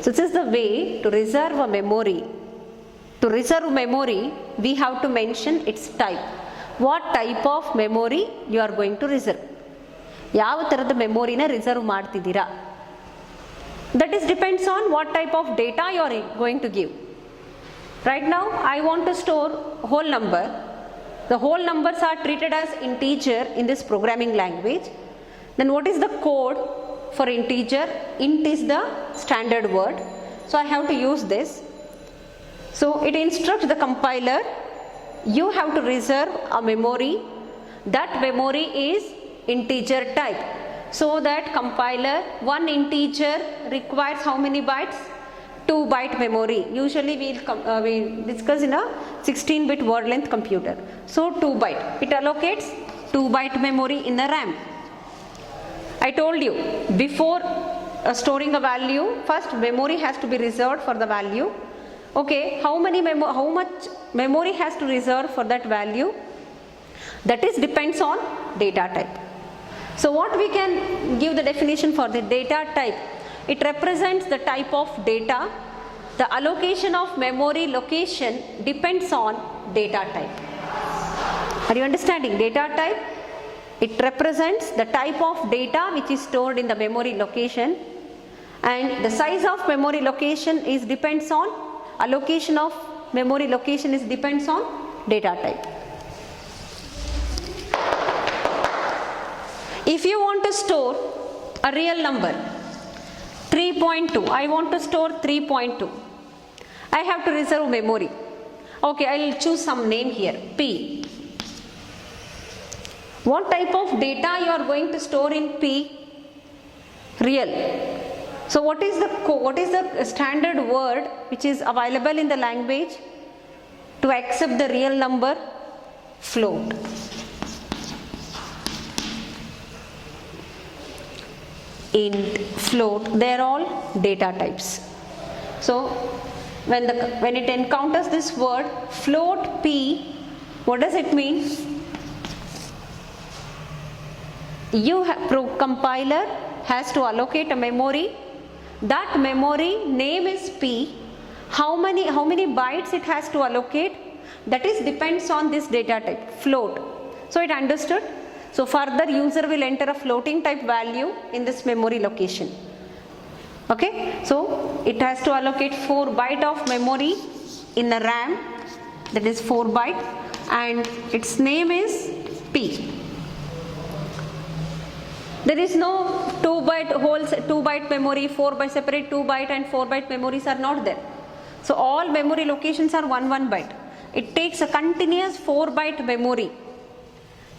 So this is the way to reserve a memory. To reserve memory, we have to mention its type. What type of memory you are going to reserve? ಯಾವ ಥರದ ಮೆಮೊರಿನ reserve ಮಾಡ್ತಿದ್ದೀರಾ? That is depends on what type of data you are going to give. Right now I want to store whole number. The whole numbers are treated as integer in this programming language. Then what is the code for integer? Int is the standard word. So I have to use this. So it instructs the compiler, you have to reserve a memory. That memory is integer type. So that compiler, one integer requires how many bytes? 2 byte memory. Usually we discuss in a 16-bit word length computer. So 2 byte. It allocates 2 byte memory in the RAM. I told you before storing a value, first memory has to be reserved for the value. Okay, how much memory has to reserve for that value? That is depends on data type. So what we can give the definition for the data type? It represents the type of data. The allocation of memory location depends on data type. Are you understanding? Data type, it represents the type of data which is stored in the memory location, and the size of memory location is depends on allocation of memory location is depends on data type. If you want to store a real number 3.2, I want to store 3.2, I have to reserve memory. Okay, I will choose some name here, P. What type of data you are going to store in P? Real. So what is the standard word which is available in the language to accept the real number? Float. Int, float, they are all data types. So when it encounters this word float P, what does it mean? Compiler has to allocate a memory. That memory name is P. How many bytes it has to allocate? That is depends on this data type, float. So it understood. So further user will enter a floating type value in this memory location. Okay, so it has to allocate 4 byte of memory in the RAM, that is 4 byte, and its name is P. There is no 2 byte memory, 4 byte separate 2 byte and 4 byte memories are not there. So all memory locations are 1 byte. It takes a continuous 4 byte memory.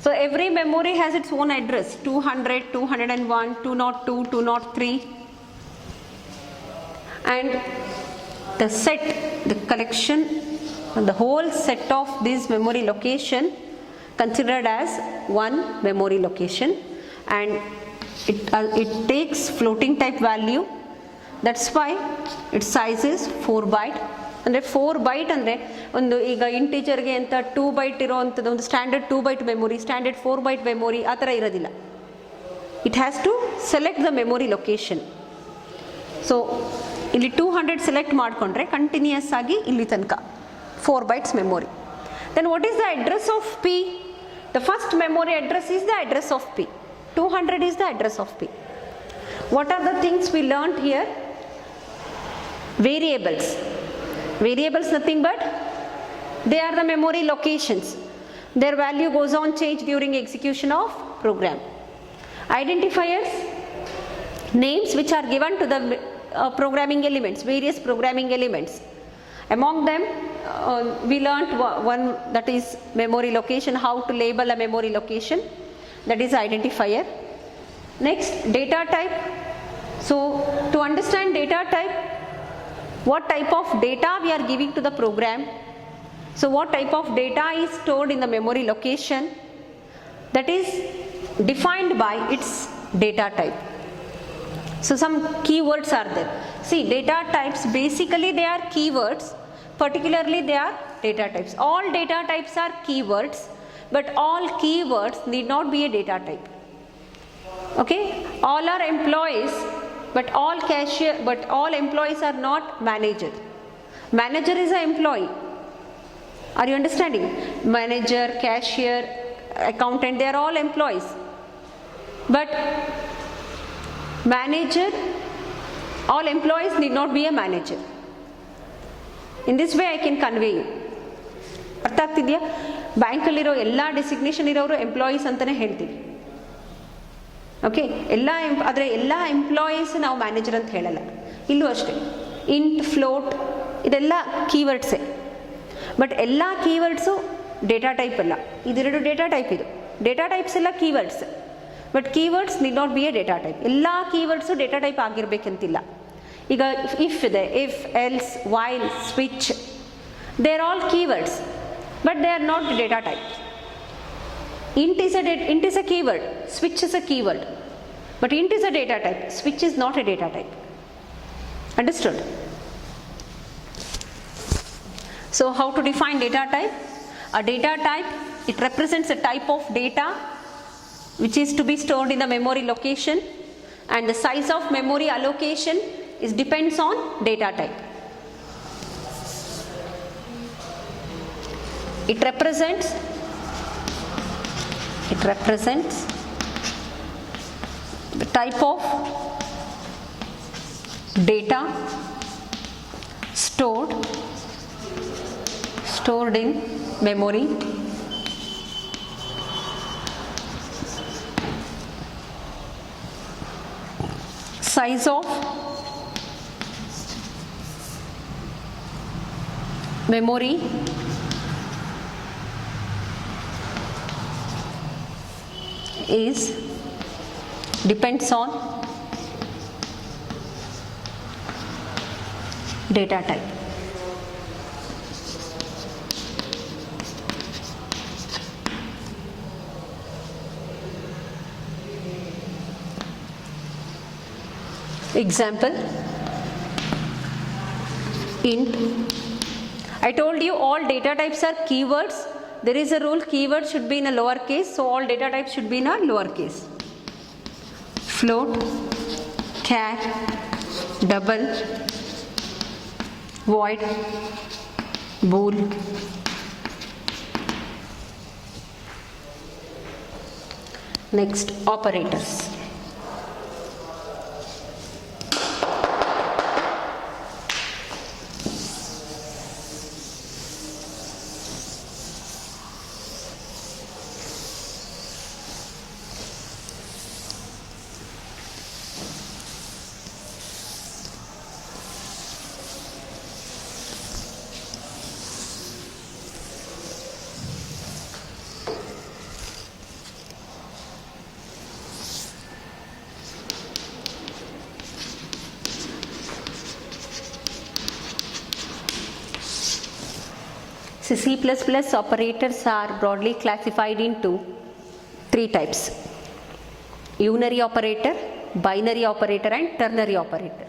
So every memory has its own address, 200, 201, 202, 203, and the collection, the whole set of this memory location considered as one memory location, and it takes floating type value That's why its size is 4 byte. ಅಂದರೆ 4 byte ಅಂದರೆ ಒಂದು ಈಗ ಇಂಟೀಜರ್ಗೆ ಅಂತ 2 byte ಇರೋವಂಥದ್ದು ಒಂದು standard 2 byte memory, standard 4 byte memory ಆ ಥರ ಇರೋದಿಲ್ಲ. It has to select the memory location. So ಇಲ್ಲಿ 200 ಸೆಲೆಕ್ಟ್ ಮಾಡಿಕೊಂಡ್ರೆ ಕಂಟಿನ್ಯೂಯಸ್ ಆಗಿ ಇಲ್ಲಿ ತನಕ 4 bytes memory. Then what is the address of P? The first memory address is the address of P. 200 is the address of P. What are the things we learnt here? Variables. Variables nothing but they are the memory locations. Their value goes on change during execution of program. Identifiers, names which are given to the programming elements, various programming elements. Among them we learnt one, that is memory location, how to label a memory location, that is identifier. Next, data type. So to understand data type, what type of data we are giving to the program, so what type of data is stored in the memory location, that is defined by its data type. So some keywords are there. See, data types basically they are keywords, particularly they are data types. All data types are keywords, but all keywords need not be a data type. Okay, all are employees, but all employees are not manager. Manager is an employee. Are you understanding? Manager, cashier, accountant, they are all employees. But manager, all employees need not be a manager. In this way I can convey you. ಅರ್ಥ ಆಗ್ತಿದೆಯಾ? ಬ್ಯಾಂಕಲ್ಲಿರೋ ಎಲ್ಲ designation ಇರೋರು employees ಅಂತಲೇ ಹೇಳ್ತೀವಿ. Okay, ಆದರೆ ಎಲ್ಲ employees ನಾವು manager ಅಂತ ಹೇಳಲ್ಲ. ಇಲ್ಲೂ ಅಷ್ಟೇ, ಇಂಟ್, ಫ್ಲೋಟ್ ಇದೆಲ್ಲ ಕೀವರ್ಡ್ಸೇ. ಬಟ್ ಎಲ್ಲ ಕೀವರ್ಡ್ಸು ಡೇಟಾ ಟೈಪ್ ಅಲ್ಲ. ಇದೆರಡು ಡೇಟಾ ಟೈಪ್. ಇದು ಡೇಟಾ ಟೈಪ್ಸ್ ಎಲ್ಲ keywords, but keywords need not be A data type. ಎಲ್ಲ ಕೀವರ್ಡ್ಸು ಡೇಟಾ ಟೈಪ್ ಆಗಿರ್ಬೇಕಂತಿಲ್ಲ. ಈಗ ಇಫ್ ಇದೆ, if, else, while, switch, they are all keywords, but they are not data type. Int is a keyword, switch is a keyword, but int is a data type, switch is not a data type. Understood? So how to define data type? A data type, it represents a type of data which is to be stored in the memory location, and the size of memory allocation is depends on data type. It represents the type of data stored in memory, size of memory is depends on data type. Example, int. I told you all data types are keywords. There is a rule, keyword should be in a lower case, so all data types should be in a lower case. Float, char, double, void, bool. Next, operators. C++ operators are broadly classified into 3 types: unary operator, binary operator and ternary operator.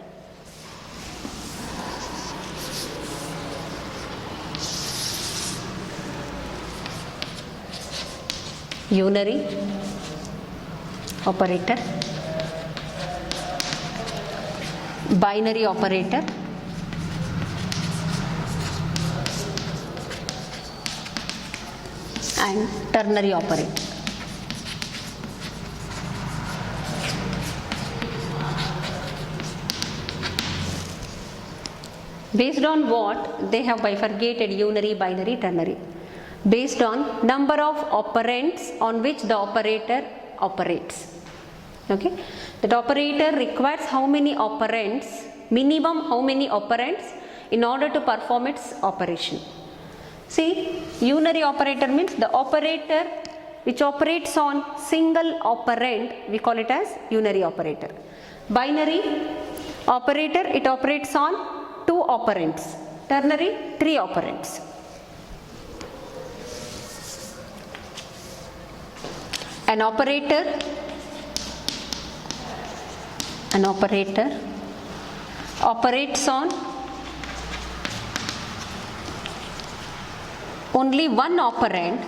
unary operator, binary operator, and ternary operator. Based on what they have bifurcated unary, binary, ternary? Based on number of operands on which the operator operates. Okay, that operator requires how many operands, minimum how many operands in order to perform its operation. See, unary operator means the operator which operates on single operand, we call it as unary operator. Binary operator, it operates on 2 operands. Ternary, 3 operands. An operator operates on only one operand,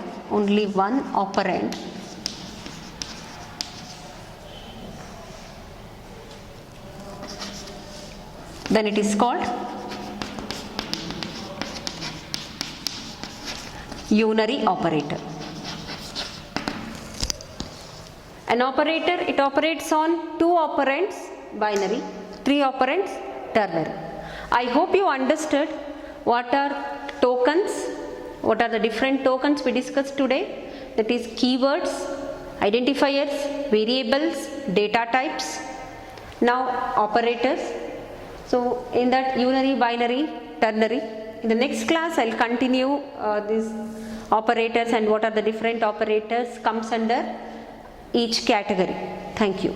then it is called unary operator. An operator, it operates on 2 operands, binary, 3 operands, ternary. I hope you understood what are tokens, what are the different tokens we discussed today, that is keywords, identifiers, variables, data types. Now operators. So in that unary, binary, ternary. In the next class I will continue these operators and what are the different operators comes under each category. Thank you.